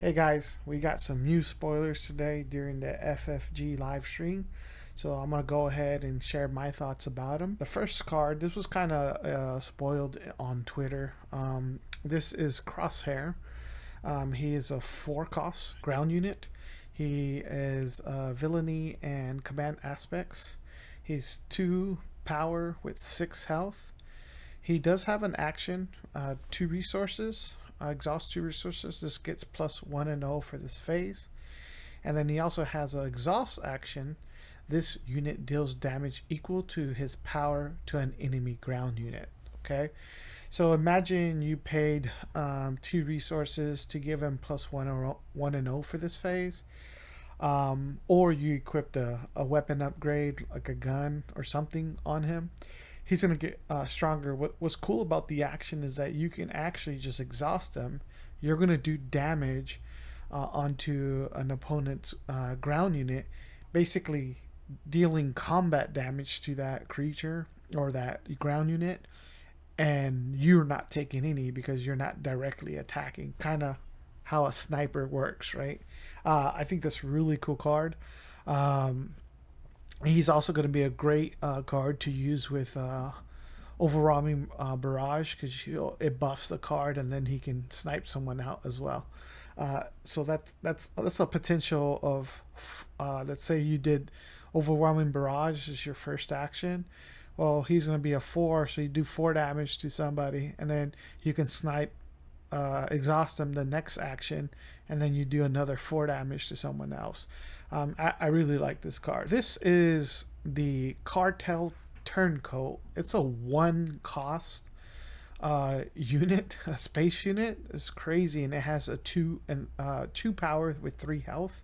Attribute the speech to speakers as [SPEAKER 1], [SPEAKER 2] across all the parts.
[SPEAKER 1] Hey guys, we got some new spoilers today during the FFG live stream. So I'm going to go ahead and share my thoughts about them. The first card, this was kind of spoiled on Twitter. This is Crosshair. He is a 4 cost ground unit. He is villainy and command aspects. He's 2 power with 6 health. He does have an action, 2 resources. Exhaust 2 resources. This gets +1 and 0 for this phase. And then he also has an exhaust action. This unit deals damage equal to his power to an enemy ground unit. Okay, so imagine you paid 2 resources to give him +1 or 1 and 0 for this phase. Or you equipped a weapon upgrade like a gun or something on him. He's going to get stronger. What's cool about the action is that you can actually just exhaust him. You're going to do damage onto an opponent's ground unit, basically dealing combat damage to that creature or that ground unit, and you're not taking any because you're not directly attacking. Kind of how a sniper works, right? I think that's a really cool card. Um, he's also going to be a great card to use with overwhelming barrage because it buffs the card and then he can snipe someone out as well. So that's a potential of let's say you did overwhelming barrage as your first action. Well, he's going to be a 4, so you do 4 damage to somebody, and then you can snipe, exhaust them the next action, and then you do another 4 damage to someone else. I really like this card. This is the Cartel Turncoat. It's a 1 cost unit, a space unit. It's crazy, and it has a 2 power with 3 health.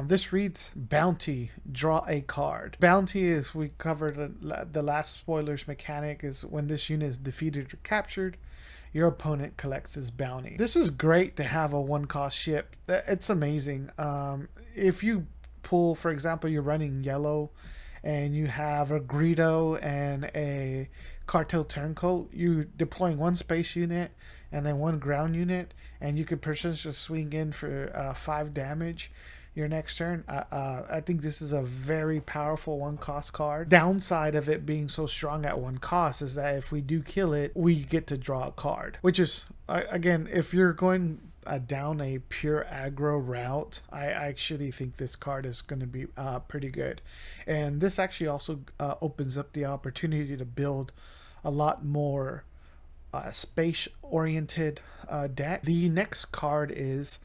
[SPEAKER 1] This reads Bounty, draw a card. Bounty is, we covered the last spoilers mechanic, is when this unit is defeated or captured, your opponent collects his bounty. This is great to have a 1 cost ship. It's amazing. If you pull, for example, you're running yellow and you have a Greedo and a Cartel Turncoat, you're deploying 1 space unit and then 1 ground unit, and you could potentially swing in for 5 damage your next turn. I think this is a very powerful 1 cost card. Downside of it being so strong at 1 cost is that if we do kill it, we get to draw a card, which is, again, if you're going down a pure aggro route, I actually think this card is going to be pretty good. And this actually also opens up the opportunity to build a lot more space oriented deck. The next card is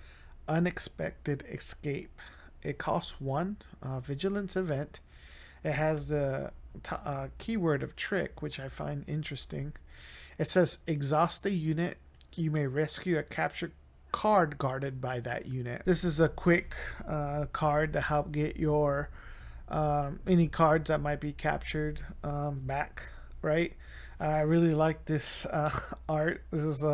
[SPEAKER 1] Unexpected Escape. It costs 1 vigilance event. It has the keyword of trick, which I find interesting. It says exhaust a unit. You may rescue a captured card guarded by that unit. This is a quick card to help get your any cards that might be captured back, right? I really like this art. This is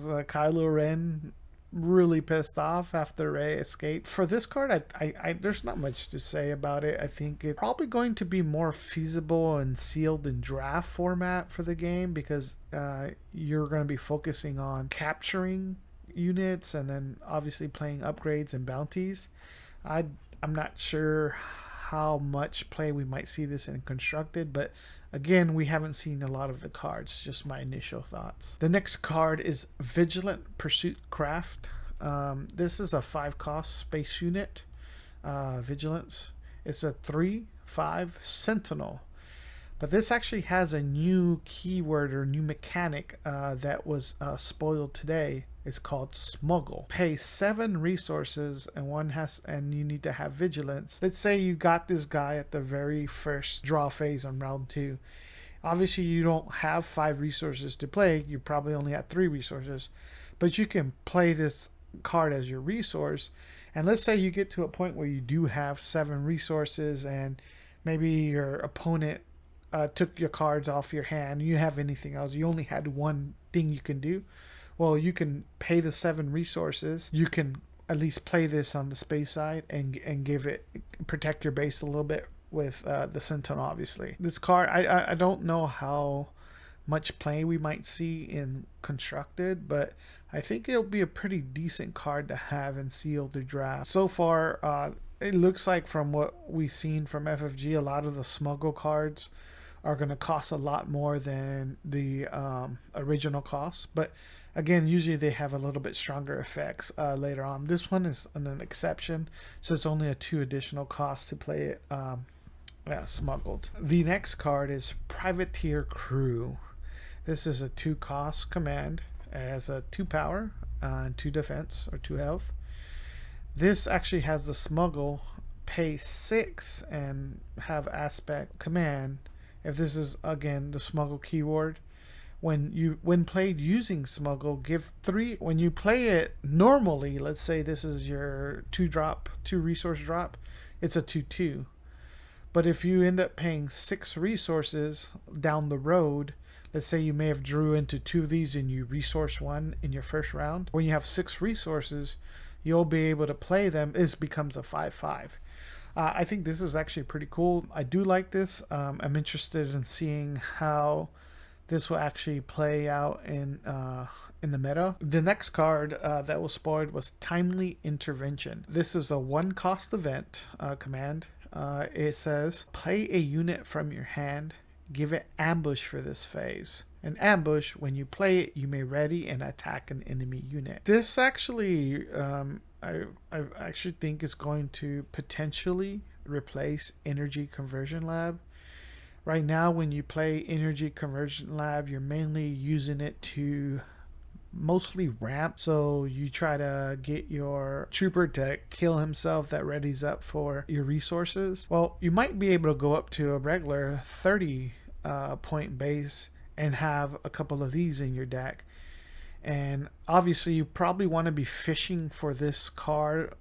[SPEAKER 1] Kylo Ren really pissed off after Rey escaped. For this card, I there's not much to say about it. I think it's probably going to be more feasible and sealed in draft format for the game because you're going to be focusing on capturing units and then obviously playing upgrades and bounties. I'm not sure how much play we might see this in constructed, but again, we haven't seen a lot of the cards. Just my initial thoughts. The next card is Vigilant Pursuit Craft. This is a 5 cost space unit. Vigilance. It's a 3/5 Sentinel. But this actually has a new keyword or new mechanic that was spoiled today. It's called Smuggle. Pay 7 resources and you need to have vigilance. Let's say you got this guy at the very first draw phase on round 2. Obviously you don't have 5 resources to play. You probably only have 3 resources. But you can play this card as your resource. And let's say you get to a point where you do have 7 resources and maybe your opponent took your cards off your hand. You have anything else. You only had 1 thing you can do. Well, you can pay the 7 resources. You can at least play this on the space side and give it, protect your base a little bit with the Sentinel, obviously. This card, I don't know how much play we might see in constructed, but I think it'll be a pretty decent card to have in sealed or draft. So far, it looks like from what we've seen from FFG, a lot of the smuggle cards are going to cost a lot more than the original cost. But again, usually they have a little bit stronger effects later on. This one is an exception, so it's only a 2 additional cost to play it smuggled. The next card is Privateer Crew. This is a 2 cost command. It has a 2 power and 2 defense or 2 health. This actually has the smuggle, pay 6 and have aspect command. If this is again the smuggle keyword, when played using smuggle, give 3. When you play it normally, let's say this is your 2 resource drop, it's a 2/2. But if you end up paying 6 resources down the road, let's say you may have drew into 2 of these and you resource 1 in your first round. When you have 6 resources, you'll be able to play them. This becomes a 5/5. I think this is actually pretty cool. I do like this. I'm interested in seeing how this will actually play out in the meta. The next card that was spoiled was Timely Intervention. This is a 1 cost event command. It says, play a unit from your hand, give it ambush for this phase. An ambush, when you play it, you may ready and attack an enemy unit. This actually, I actually think is going to potentially replace Energy Conversion Lab. Right now, when you play Energy Conversion Lab, you're mainly using it to mostly ramp, so you try to get your trooper to kill himself that readies up for your resources. Well, you might be able to go up to a regular 30 point base and have a couple of these in your deck, and obviously you probably want to be fishing for this card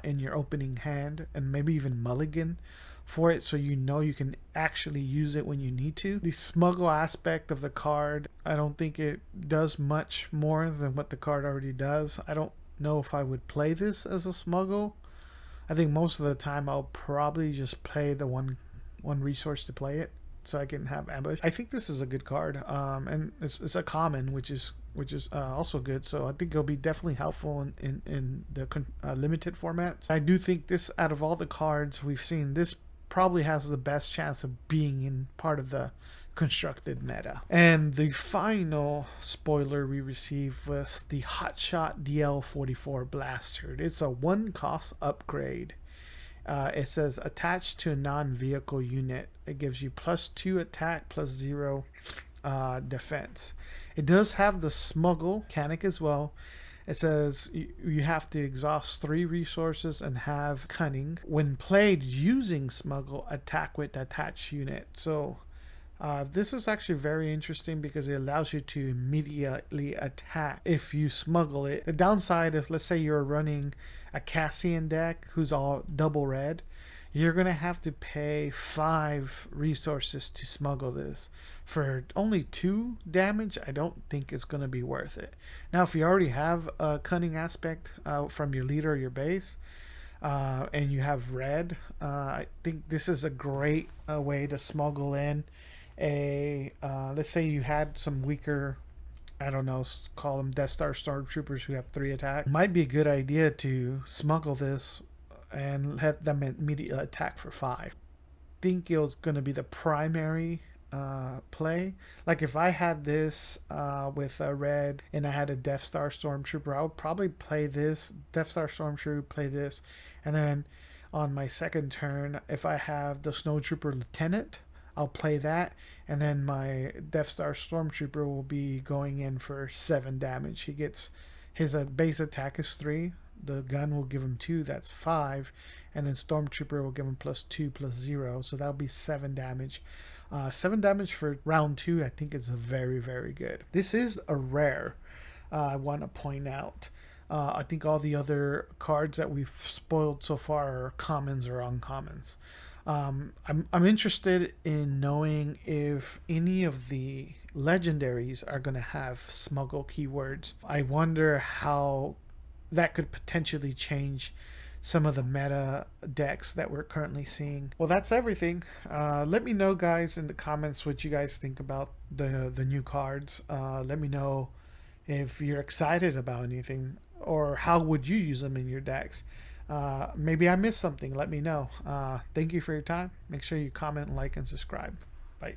[SPEAKER 1] in your opening hand and maybe even mulligan for it, so you know you can actually use it when you need to. The smuggle aspect of the card, I don't think it does much more than what the card already does. I don't know if I would play this as a smuggle. I think most of the time I'll probably just play the one resource to play it so I can have ambush. I think this is a good card, and it's a common, which is also good. So I think it'll be definitely helpful in the limited formats. I do think this, out of all the cards we've seen, this probably has the best chance of being in part of the constructed meta. And the final spoiler we received was the Hotshot DL44 Blaster. It's a 1 cost upgrade. It says attached to a non-vehicle unit. It gives you +2 attack, +0 defense. It does have the smuggle mechanic as well. It says you have to exhaust 3 resources and have cunning. When played using smuggle, attack with attached unit. So this is actually very interesting because it allows you to immediately attack if you smuggle it. The downside is, let's say you're running a Cassian deck who's all double red, you're going to have to pay 5 resources to smuggle this. For only 2 damage, I don't think it's going to be worth it. Now, if you already have a cunning aspect from your leader or your base, and you have red, I think this is a great way to smuggle in a, let's say you had some weaker, I don't know, call them Death Star Stormtroopers who have 3 attack. It might be a good idea to smuggle this and let them immediately attack for 5. I think it's going to be the primary play. Like if I had this with a red and I had a Death Star Stormtrooper, I would probably play this Death Star Stormtrooper, play this, and then on my second turn, if I have the Snowtrooper Lieutenant, I'll play that, and then my Death Star Stormtrooper will be going in for 7 damage. He gets his base attack is 3. The gun will give him 2, that's 5, and then Stormtrooper will give him +2 +0, so that'll be 7 damage. 7 damage for round 2, I think is very, very good. This is a rare, I want to point out. I think all the other cards that we've spoiled so far are commons or uncommons. I'm interested in knowing if any of the legendaries are going to have smuggle keywords. I wonder how that could potentially change some of the meta decks that we're currently seeing. Well, that's everything. Let me know, guys, in the comments what you guys think about the new cards. Let me know if you're excited about anything, or how would you use them in your decks. Maybe I missed something. Let me know. Thank you for your time. Make sure you comment, like, and subscribe.